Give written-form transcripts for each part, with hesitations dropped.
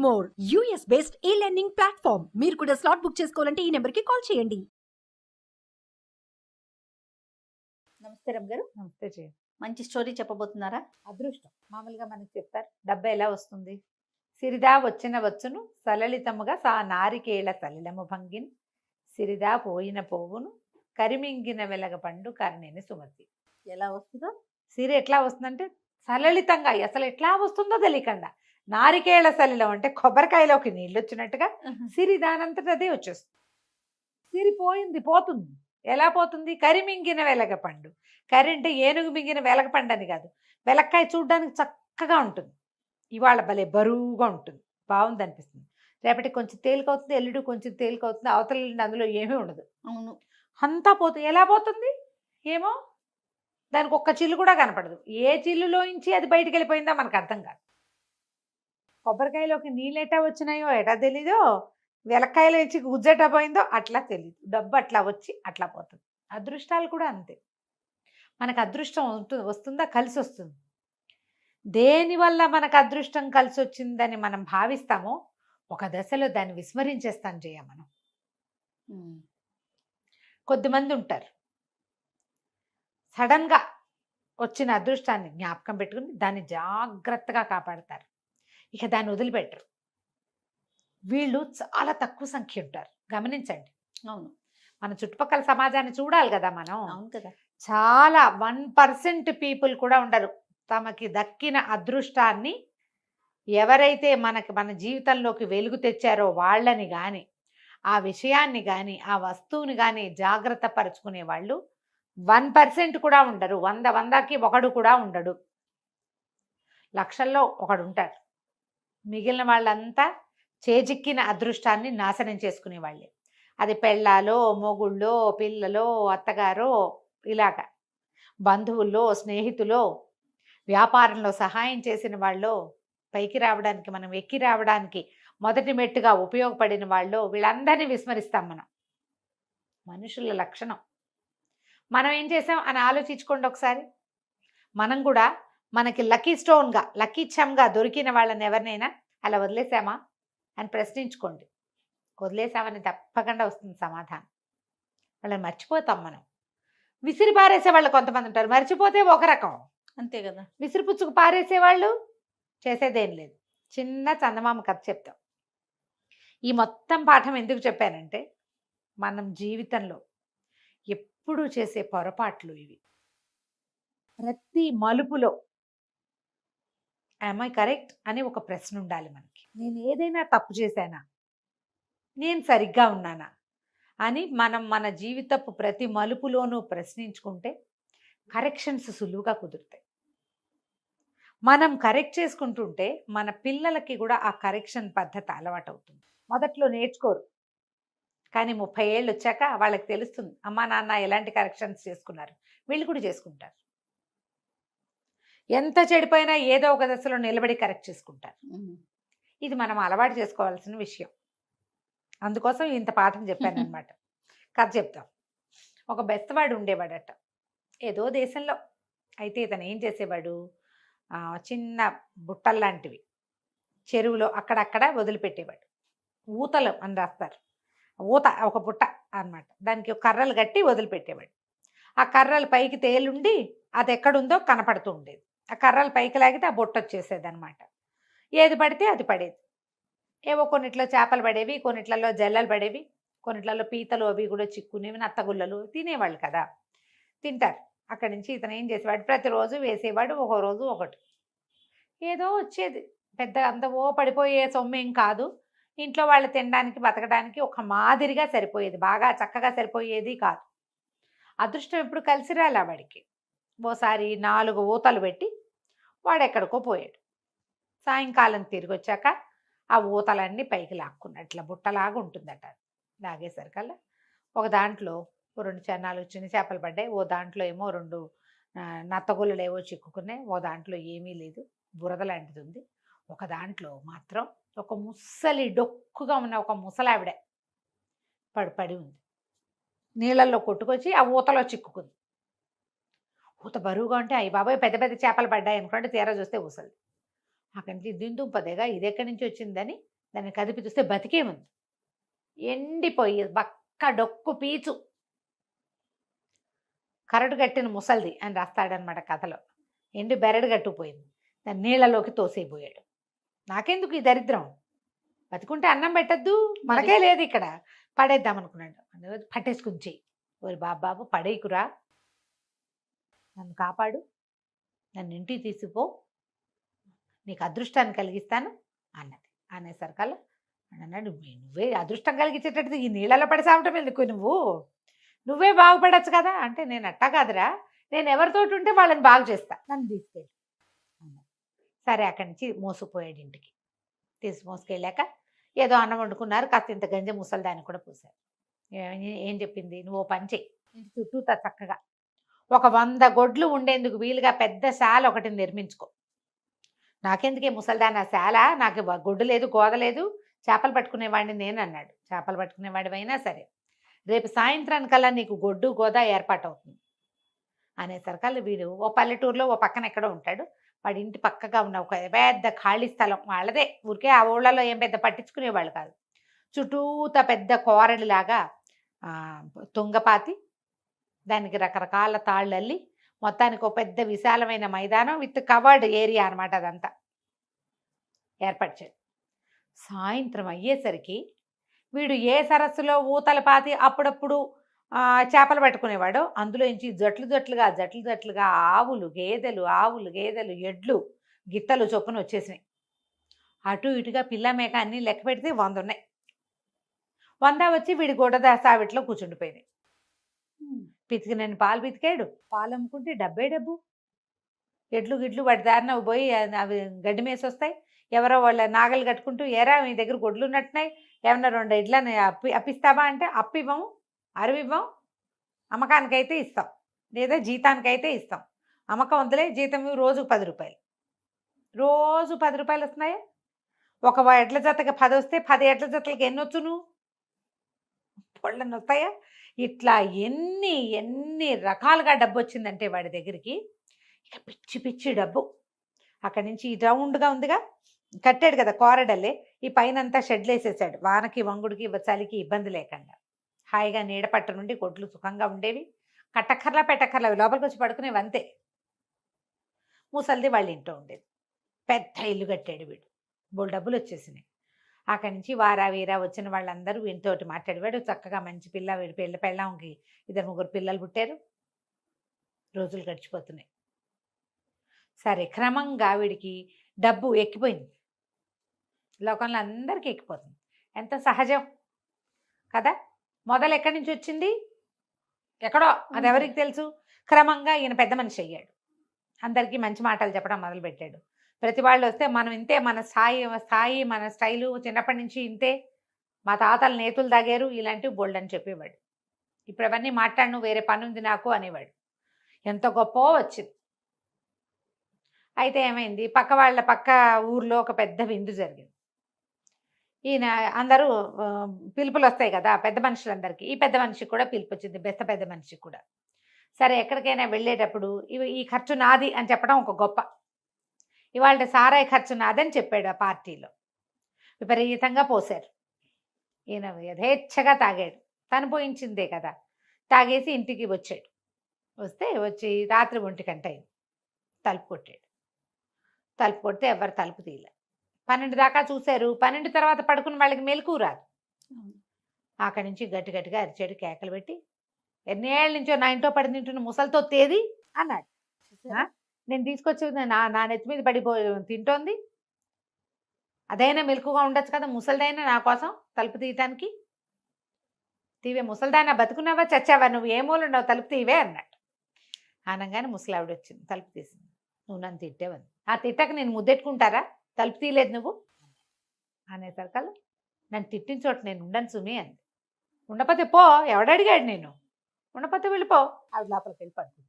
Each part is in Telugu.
మోర్ యూఎస్ బేస్డ్ ఈ లెర్నింగ్ ప్లాట్ఫామ్. మీరు కూడా స్లాట్ బుక్ చేసుకోవాలంటే ఈ నెంబర్కి కాల్ చేయండి. నమస్తే రమ్ గారు. నమస్తే జయ. మంచి స్టోరీ చెప్పబోతున్నారా? అదృష్టం మామూలుగా మనకి చెప్తారు, డబ్బు ఎలా వస్తుంది? సిరిదా వచ్చిన వచ్చును సలలితముగా సా నారికేళ సలిలము భంగిన్ సిరిదా పోయిన పోవును కరిమింగిన వెలగ పండు కర్ణిని సుమతి. ఎలా వస్తుందో సిరి ఎట్లా వస్తుందంటే సలలితంగా, అసలు ఎట్లా వస్తుందో తెలియకుండా. నారికేళ సలిలం అంటే కొబ్బరికాయలోకి నీళ్ళు వచ్చినట్టుగా సిరి దానంతట అదే వచ్చేస్తుంది. సిరి పోతుంది. ఎలా పోతుంది? కరి మింగిన వెలగ పండు. కరి అంటే ఏనుగు మింగిన వెలగ పండు అని కాదు, వెలక్కాయ చూడడానికి చక్కగా ఉంటుంది. ఇవాళ భలే బరువుగా ఉంటుంది, బాగుంది అనిపిస్తుంది. రేపటి కొంచెం తేలికవుతుంది, ఎల్లుడు కొంచెం తేలికవుతుంది, అవతల అందులో ఏమీ ఉండదు. అవును, అంతా పోతుంది. ఎలా పోతుంది ఏమో, దానికి ఒక్క చిల్లు కూడా కనపడదు. ఏ చిల్లులోంచి అది బయటికి వెళ్ళిపోయిందో మనకు అర్థం కాదు. కొబ్బరికాయలోకి నీళ్ళు ఎటా వచ్చినాయో ఎటా తెలీదో, వెలక్కాయలో ఇచ్చి గుజ్జెటా పోయిందో అట్లా తెలీదు. డబ్బు అట్లా వచ్చి అట్లా పోతుంది. అదృష్టాలు కూడా అంతే. మనకు అదృష్టం వస్తుందా, కలిసి వస్తుంది. దేనివల్ల మనకు అదృష్టం కలిసి వచ్చిందని మనం భావిస్తామో ఒక దశలో దాన్ని విస్మరించేస్తాం జయ మనం. కొద్దిమంది ఉంటారు సడన్గా వచ్చిన అదృష్టాన్ని జ్ఞాపకం పెట్టుకుని దాన్ని జాగ్రత్తగా కాపాడతారు, ఇక దాన్ని వదిలిపెట్టరు. వీళ్ళు చాలా తక్కువ సంఖ్య ఉంటారు, గమనించండి. అవును, మన చుట్టుపక్కల సమాజాన్ని చూడాలి కదా మనం. అవును కదా. చాలా 1% పీపుల్ కూడా ఉండరు తమకి దక్కిన అదృష్టాన్ని ఎవరైతే మన జీవితంలోకి వెలుగు తెచ్చారో వాళ్ళని కానీ, ఆ విషయాన్ని కానీ, ఆ వస్తువుని కానీ జాగ్రత్త పరుచుకునే వాళ్ళు 1% కూడా ఉండరు. 100కి ఒకడు కూడా ఉండడు. లక్షల్లో ఒకడు ఉంటాడు. మిగిలిన వాళ్ళంతా చేజిక్కిన అదృష్టాన్ని నాశనం చేసుకునే వాళ్ళే. అది పెళ్ళాలో, మొగుళ్ళో, పిల్లలో, అత్తగారో, ఇలాగా బంధువుల్లో, స్నేహితులో, వ్యాపారంలో సహాయం చేసిన వాళ్ళు, పైకి రావడానికి మనం ఎక్కి రావడానికి మొదటి మెట్టుగా ఉపయోగపడిన వాళ్ళు, వీళ్ళందరినీ విస్మరిస్తాం మనం. మనుషుల లక్షణం. మనం ఏం చేసాం అని ఆలోచించుకోండి ఒకసారి. మనం కూడా మనకి లక్కీ స్టోన్గా, లక్కీ చమ్గా దొరికిన వాళ్ళని ఎవరినైనా అలా వదిలేసామా అని ప్రశ్నించుకోండి. వదిలేసామని తప్పకుండా వస్తుంది సమాధానం. వాళ్ళని మర్చిపోతాం మనం. విసిరి పారేసే వాళ్ళు కొంతమంది ఉంటారు, మర్చిపోతే ఒక రకం. అంతే కదా. విసిరిపుచ్చుకు పారేసేవాళ్ళు చేసేదేం లేదు. చిన్న చందమామ కథ చెప్తాం. ఈ మొత్తం పాఠం ఎందుకు చెప్పానంటే, మనం జీవితంలో ఎప్పుడూ చేసే పొరపాట్లు ఇవి. ప్రతి మలుపులో am I కరెక్ట్ అని ఒక ప్రశ్న ఉండాలి మనకి. నేను ఏదైనా తప్పు చేశానా, నేను సరిగ్గా ఉన్నానా అని మనం మన జీవితపు ప్రతి మలుపులోనూ ప్రశ్నించుకుంటే కరెక్షన్స్ సులువుగా కుదురుతాయి. మనం కరెక్ట్ చేసుకుంటుంటే మన పిల్లలకి కూడా ఆ కరెక్షన్ పద్ధతి అలవాటు అవుతుంది. మొదట్లో నేర్చుకోరు, కానీ 30 ఏళ్ళు వచ్చాక వాళ్ళకి తెలుస్తుంది అమ్మా నాన్న ఎలాంటి కరెక్షన్స్ చేసుకున్నారు, వీళ్ళు కూడా చేసుకుంటారు. ఎంత చెడిపోయినా ఏదో ఒక దశలో నిలబడి కరెక్ట్ చేసుకుంటారు. ఇది మనం అలవాటు చేసుకోవాల్సిన విషయం. అందుకోసం ఇంత పాఠం చెప్పాను అనమాట. కథ చెప్తాం. ఒక బెస్తవాడు ఉండేవాడట ఏదో దేశంలో. అయితే ఇతను ఏం చేసేవాడు, చిన్న బుట్టల్లాంటివి చెరువులో అక్కడక్కడ వదిలిపెట్టేవాడు. ఊతలు అని రాస్తారు, ఊత ఒక బుట్ట అన్నమాట. దానికి కర్రలు కట్టి వదిలిపెట్టేవాడు. ఆ కర్రలు పైకి తేలుండి అది ఎక్కడుందో కనపడుతూ ఉండేది. ఆ కర్రలు పైకి లాగితే ఆ బుట్ట వచ్చేసేది అనమాట. ఏది పడితే అది పడేది. ఏవో కొన్నిట్లో చేపలు పడేవి, కొన్నిట్లలో జల్లలు పడేవి, కొన్నిట్లలో పీతలు అవి కూడా చిక్కునేవి, నత్తగుల్లలు తినేవాళ్ళు కదా, తింటారు. అక్కడి నుంచి ఇతను ఏం చేసేవాడు, ప్రతిరోజు వేసేవాడు, ఒక రోజు ఒకటి ఏదో వచ్చేది. పెద్ద అంత పడిపోయే సొమ్మేం కాదు. ఇంట్లో వాళ్ళు తినడానికి బతకడానికి ఒక మాదిరిగా సరిపోయేది, బాగా చక్కగా సరిపోయేది కాదు. అదృష్టం ఎప్పుడు కలిసి రాలే వాడికి. ఓసారి 4 ఊతలు పెట్టి వాడు ఎక్కడికో పోయాడు. సాయంకాలం తిరిగి వచ్చాక ఆ ఊతలన్నీ పైకి లాక్కున్నట్ల బుట్టలాగా ఉంటుందట. లాగేసరికల్లా ఒక దాంట్లో 4 చిన్న చేపలు పడ్డాయి, ఓ దాంట్లో ఏమో 2 నత్తగుల్లలు ఏవో చిక్కుకున్నాయి, ఓ దాంట్లో ఏమీ లేదు, బురద లాంటిది ఉంది. ఒక దాంట్లో మాత్రం ఒక ముసలి డొక్కుగా ఉన్న ఒక ముసలావిడ పడి ఉంది. నీళ్ళల్లో కొట్టుకొచ్చి ఆ ఊతలో చిక్కుకుంది. ఊత బరువుగా ఉంటే అయ్యి బాబాయ్ పెద్ద పెద్ద చేపలు పడ్డాయి అనుకోండి, తీరా చూస్తే ఊసలు. అక్కడి నుంచి దిందుంపదేగా ఇది ఎక్కడి నుంచి వచ్చిందని దాన్ని కదిపి చూస్తే బతికే ఉంది. ఎండిపోయి బక్క డొక్కు పీచు కరడు కట్టిన ముసల్ది అని రాస్తాడనమాట కథలో. ఎండి బెరడు కట్టుకుపోయింది, దాన్ని నీళ్ళలోకి తోసేయబోయాడు. నాకెందుకు ఈ దరిద్రం, బతికుంటే అన్నం పెట్టద్దు, మనకే లేదు ఇక్కడ, పడేద్దాం అనుకున్నాడు. పట్టేసుకుని చెయ్యి, ఓరి బాబాబు పడేయకురా, నన్ను కాపాడు, నన్ను ఇంటికి తీసుకుపో, నీకు అదృష్టాన్ని కలిగిస్తాను అన్నది. అనేసరికల్లా అన్నాడు, నువ్వే అదృష్టం కలిగించేటట్టు ఈ నీళ్ళలో పడి సావటం ఎందుకు, నువ్వే బాగుపడచ్చు కదా అంటే, నేను అట్టా కాదురా, నేను ఎవరితోటి ఉంటే వాళ్ళని బాగు చేస్తా, నన్ను తీసుకెళ్ళి అన్నాడు. సరే అక్కడి నుంచి మోసుకుపోయాడు ఇంటికి. మోసుకెళ్ళాక ఏదో అన్నం వండుకున్నారు, కాస్త ఇంత గంజి ముసలిదాన్ని కూడా పూసారు. ఏం చెప్పింది, నువ్వు పని చెయ్యి, ఇంటి చుట్టూ చక్కగా ఒక 100 గొడ్లు ఉండేందుకు వీలుగా పెద్ద శాల ఒకటి నిర్మించుకో. నాకెందుకే ముసలిదాన్ని ఆ శాల, నాకు గొడ్డు లేదు గోద లేదు, చేపలు పట్టుకునేవాడిని నేను అన్నాడు. చేపలు పట్టుకునేవాడివైనా సరే రేపు సాయంత్రానికల్లా నీకు గొడ్డు గోద ఏర్పాటు అవుతుంది అనేసరికల్లా వీడు ఓ పల్లెటూరులో ఓ పక్కన ఎక్కడో ఉంటాడు. వాడి ఇంటి పక్కగా ఉన్న ఒక పెద్ద ఖాళీ స్థలం వాళ్ళదే, ఊరికే ఆ ఊళ్ళలో ఏం పెద్ద పట్టించుకునేవాళ్ళు కాదు. చుట్టూత పెద్ద కోరడిలాగా తుంగపాతి, దానికి రకరకాల తాళ్ళు అల్లి, మొత్తానికి ఒక పెద్ద విశాలమైన మైదానం విత్ కవర్డ్ ఏరియా అనమాట, అదంతా ఏర్పాటు చేయాలి. సాయంత్రం అయ్యేసరికి వీడు ఏ సరస్సులో ఊతల పాతి అప్పుడప్పుడు చేపలు పట్టుకునేవాడు, అందులో నుంచి జట్లు జట్లుగా ఆవులు గేదెలు ఎడ్లు గిత్తలు చొప్పున వచ్చేసినాయి. అటు ఇటుగా పిల్ల మేక అన్నీ లెక్క పెడితే 100 ఉన్నాయి. 100 వచ్చి వీడి గొడ్డ సావిట్లో కూర్చుండిపోయింది. పితికినని పాలు పితికాడు, పాలు అమ్ముకుంటే డబ్బు. ఎడ్లు గిడ్లు వాటి దారిన పోయి అవి గడ్డి మేసి వస్తాయి. ఎవరో వాళ్ళ నాగలు కట్టుకుంటూ, ఏరా మీ దగ్గర గొడ్లు ఉన్నట్టున్నాయి, ఏమన్నా 2 ఎడ్లని అప్పిస్తావా అంటే, అప్పివ్వము, అరవివ్వం, అమ్మకానికైతే ఇస్తాం, లేదా జీతానికైతే ఇస్తాం. అమ్మకం వద్దులే, జీతం రోజుకు 10 రూపాయలు, రోజు 10 రూపాయలు వస్తున్నాయా? ఒక ఎడ్ల జతకి 10 వస్తే 10 ఎడ్ల జతలకి ఎన్ని వచ్చును, పొళ్ళని వస్తాయా? ఇట్లా ఎన్ని రకాలుగా డబ్బు వచ్చిందంటే వాడి దగ్గరికి, ఇక పిచ్చి డబ్బు. అక్కడి నుంచి రౌండ్గా ఉందిగా, కట్టాడు కదా కోరడల్లే, ఈ పైన అంతా షెడ్లు వేసేసాడు, వానకి వంగుడికి చలికి ఇబ్బంది లేకుండా. హాయిగా నీడపట్ట నుండి కొట్లు సుఖంగా ఉండేవి, కట్టక్కర్లా పెట్టక్కర్లా, లోపలికి వచ్చి పడుకునేవి అంతే. ముసలిది వాళ్ళ ఇంట్లో ఉండేది, పెద్ద ఇల్లు కట్టాడు వీడు, బోల్ డబ్బులు వచ్చేసినాయి. అక్కడి నుంచి వారా వీరా వచ్చిన వాళ్ళందరూ వీటితోటి మాట్లాడేవాడు. చక్కగా మంచి పిల్ల, వీడి పెళ్ళంకి 2-3 పిల్లలు పుట్టారు. రోజులు గడిచిపోతున్నాయి. సరే క్రమంగా వీడికి డబ్బు ఎక్కిపోయింది, లోకంలో అందరికీ ఎక్కిపోతుంది, ఎంత సహజం కదా. మొదలు ఎక్కడి నుంచి వచ్చింది, ఎక్కడో, అది ఎవరికి తెలుసు. క్రమంగా ఈయన పెద్ద మనిషి అయ్యాడు, అందరికీ మంచి మాటలు చెప్పడం మొదలుపెట్టాడు. ప్రతి వాళ్ళు వస్తే మనం ఇంతే, మన స్థాయి మన స్టైలు చిన్నప్పటి నుంచి ఇంతే, మా తాతలు నేతులు తాగారు, ఇలాంటివి బోల్డ్ అని చెప్పేవాడు. ఇప్పుడు అవన్నీ మాట్లాడను, వేరే పని ఉంది నాకు అనేవాడు. ఎంత గొప్ప వచ్చింది. అయితే ఏమైంది, పక్క ఊర్లో ఒక పెద్ద విందు జరిగింది. ఈయన అందరూ పిలుపులు వస్తాయి కదా పెద్ద మనుషులందరికీ, ఈ పెద్ద మనిషికి కూడా పిలుపు వచ్చింది, పెద్ద మనిషికి కూడా. సరే ఎక్కడికైనా వెళ్ళేటప్పుడు ఈ ఖర్చు నాది అని చెప్పడం ఒక గొప్ప. ఇవాళ సారాయి ఖర్చు నాదని చెప్పాడు ఆ పార్టీలో. విపరీతంగా పోశారు, ఈయన యథేచ్ఛగా తాగాడు, తను పోయించిందే కదా. తాగేసి ఇంటికి వచ్చాడు. వచ్చి రాత్రి 1 గంట అయింది, తలుపు కొట్టాడు. తలుపు కొడితే ఎవరు తలుపు తీయలే. 12 దాకా చూశారు. 12 తర్వాత పడుకున్న వాళ్ళకి మెలకు రాదు. అక్కడి నుంచి గట్టిగా అరిచాడు, కేకలు పెట్టి, ఎన్నేళ్ళ నుంచో నా ఇంట్లో పడి తింటున్న ముసలితో తేది అన్నాడు. నేను తీసుకొచ్చి నా నెత్తి మీద పడిపోయి తింటోంది, అదైనా మెలకుగా ఉండొచ్చు కదా, ముసలిదైనా నా కోసం తలుపు తీయటానికి. తీవే ముసలిదానా, బతుకున్నావా చచ్చావా, నువ్వు ఏ మూలున్నావు, తలుపు తీవే అన్నాడు. అనగానే ముసలావిడ వచ్చింది, తలుపు తీసింది. నువ్వు నన్ను తిట్టేవని, ఆ తిట్టక నేను ముద్దెట్టుకుంటారా, తలుపు తీయలేదు నువ్వు అనేసరికల్లా, నన్ను తిట్టిన చోట నేను ఉండను సుమి అంది. ఉండకపోతే పో, ఎవడడిగాడు నేను, ఉండకపోతే వెళ్ళిపో. ఆవిడ లోపలికి వెళ్ళి పడుకుంది.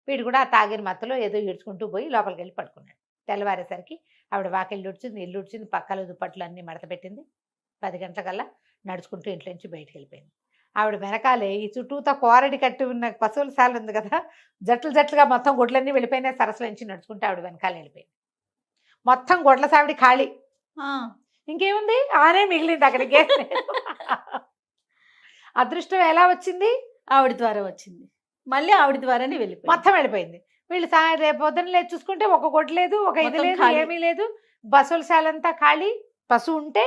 వీడు కూడా ఆ తాగిన మత్తులో ఏదో ఈడ్చుకుంటూ పోయి లోపలికి వెళ్ళి పడుకున్నాడు. తెల్లవారేసరికి ఆవిడ వాకిళ్ళు ఉడిచింది, ఇల్లు ఉడిచింది, పక్కల దుప్పట్లు అన్నీ మడత పెట్టింది. 10 గంటలకల్లా నడుచుకుంటూ ఇంట్లో నుంచి బయటికి వెళ్ళిపోయింది. ఆవిడ వెనకాలే ఈ చుట్టూతో కోరడి కట్టి ఉన్న పశువుల శాల ఉంది కదా, జట్లుగా మొత్తం గొడ్లన్నీ వెళ్ళిపోయినాయి. సరస్సుల నుంచి నడుచుకుంటూ ఆవిడ వెనకాల వెళ్ళిపోయింది. మొత్తం గొడ్ల సావిడి ఖాళీ. ఇంకేముంది ఆనే మిగిలింది అక్కడికి. అదృష్టం ఎలా వచ్చింది? ఆవిడ ద్వారా వచ్చింది, మళ్ళీ ఆవిడ ద్వారానే వెళ్ళిపోయింది. మొత్తం వెళ్ళిపోయింది. వీళ్ళు రేపు పొద్దున్న లేదు చూసుకుంటే ఒక గొడ్డు లేదు, ఒక ఇది మొత్తం లేదు, ఖాళీ. ఏమీ లేదు. బస్సుల శాలంతా ఖాళీ. పశువు ఉంటే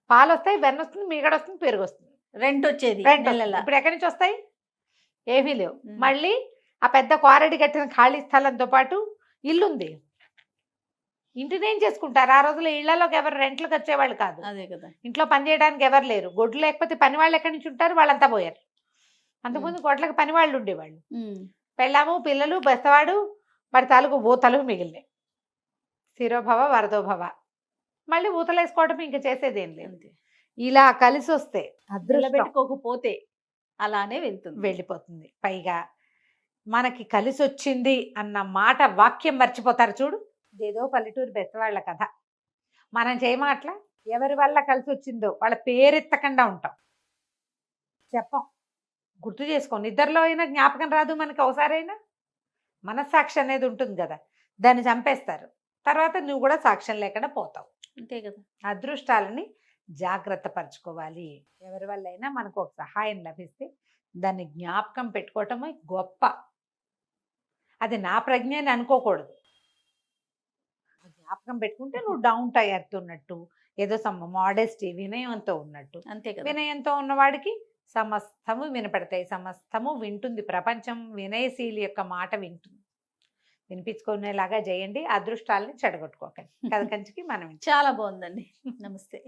పాలు వస్తాయి, వెన్న వస్తుంది, మీగడ వస్తుంది, పెరుగు వస్తుంది, రెంట్ వచ్చేది రెంట్ వస్తుంది. నెలలా. ఇప్పుడు ఎక్కడి నుంచి వస్తాయి? ఏమీ లేవు. ఉమ్. మళ్ళీ ఆ పెద్ద క్వారడి కట్టిన ఖాళీ స్థలంతో పాటు ఇల్లుంది. ఇంటిని ఏం చేసుకుంటారు? ఆ రోజుల్లో ఇళ్లలోకి ఎవరు రెంట్లకు వచ్చేవాళ్ళు కాదు. అదే కదా. ఇంట్లో పని చేయడానికి ఎవరు లేరు. గొడ్లు లేకపోతే పని వాళ్ళు ఎక్కడి నుంచి ఉంటారు? వాళ్ళంతా పోయారు. అంతకుముందు గొడ్లకు పని వాళ్ళు ఉండేవాళ్ళు. ఉమ్. పెళ్ళాము, పిల్లలు, బెస్తవాడు, వాడి తాలూకు ఊతలు మిగిలినాయి. శిరోభవ వరదోభవ. మళ్ళీ ఊతలు వేసుకోవడం ఇంకా చేసేదేం లేదు. అంతే. ఇలా కలిసి వస్తే అదృష్టం నిలబెట్టుకోకపోతే అలానే వెళ్తుంది. వెళ్ళిపోతుంది. పైగా మనకి కలిసి వచ్చింది అన్న మాట వాక్యం మర్చిపోతారు చూడు. ఇదేదో పల్లెటూరు బెస్తవాళ్ళ కథ. మనం చేయమాట్లా ఎవరి వల్ల కలిసి వచ్చిందో వాళ్ళ పేరెత్తకుండా ఉంటాం. చెప్పం. గుర్తు చేసుకో. నిద్రలో అయినా జ్ఞాపకం రాదు మనకి. ఒకసారైనా మనస్సాక్షి అనేది ఉంటుంది కదా, దాన్ని చంపేస్తారు. తర్వాత నువ్వు కూడా సాక్ష్యం లేకుండా పోతావు. అంతే కదా. అదృష్టాలని జాగ్రత్త పరచుకోవాలి. ఎవరి వల్ల అయినా మనకు ఒక సహాయం లభిస్తే దాన్ని జ్ఞాపకం పెట్టుకోవటమే గొప్ప. అది నా ప్రజ్ఞ అని అనుకోకూడదు. ఆ జ్ఞాపకం పెట్టుకుంటే నువ్వు డౌన్ టైర్తున్నట్టు, ఏదో మోడెస్టీ, వినయంతో ఉన్నట్టు. అంతే కదా. వినయంతో ఉన్నవాడికి సమస్తము వినపడతాయి. సమస్తము వింటుంది ప్రపంచం. వినయశీలి యొక్క మాట వింటుంది. వినిపించుకునేలాగా చేయండి. అదృష్టాలని చెడగొట్టుకోకండి. కథ కంచికి మనం చాలా బాగుందండి. నమస్తే.